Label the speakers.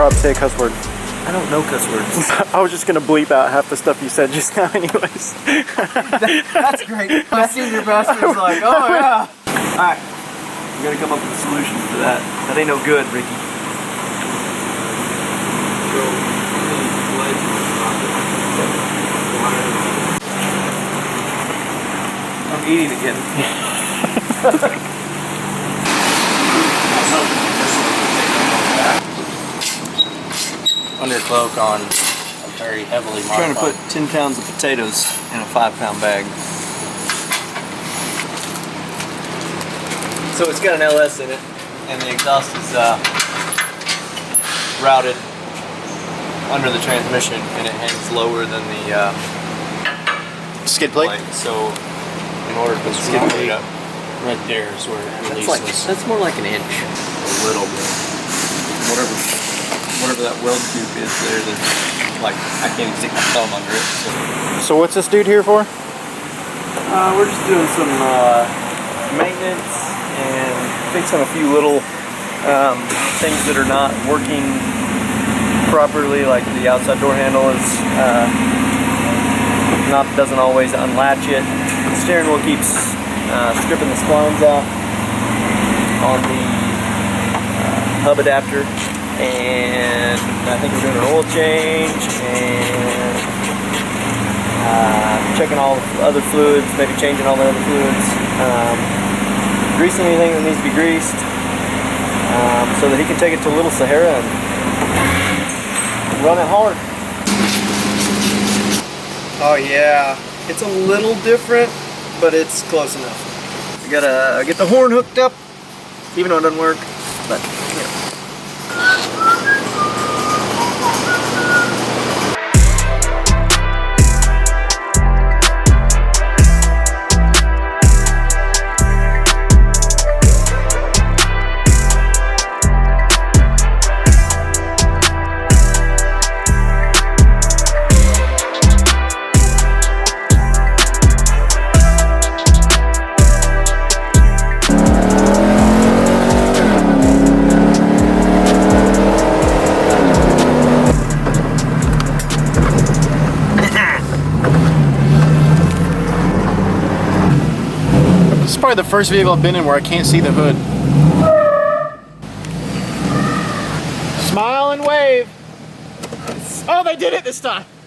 Speaker 1: Rob, say a cuss word.
Speaker 2: I don't know cuss words.
Speaker 1: I was just gonna bleep out half the stuff you said just now anyways.
Speaker 2: That's great. My senior pastor was like, oh yeah. Alright, we gotta come up with a solution for that. That ain't no good, Ricky. I'm eating again.
Speaker 3: Undercloak on a very heavily modified.
Speaker 2: Trying to put 10 pounds of potatoes in a 5-pound bag. So it's got an LS in it, and the exhaust is routed under the transmission, and it hangs lower than the
Speaker 1: Skid plate?
Speaker 3: So in order to skid plate up, right there is where it releases.
Speaker 2: That's more like an inch.
Speaker 3: A little bit.
Speaker 2: Whatever that weld tube is there, that's like, I can't even stick my thumb under it.
Speaker 1: So what's this dude here for?
Speaker 2: We're just doing some maintenance and fixing a few little things that are not working properly, like the outside door handle is doesn't always unlatch it. The steering wheel keeps stripping the splines out on the hub adapter. And I think we're doing an oil change and checking all the other fluids, maybe changing all the other fluids, greasing anything that needs to be greased, so that he can take it to Little Sahara and run it hard. Oh yeah, it's a little different, but it's close enough. We gotta get the horn hooked up, even though it doesn't work, but you know.
Speaker 1: This is probably the first vehicle I've been in where I can't see the hood. Smile and wave. Oh, they did it this time.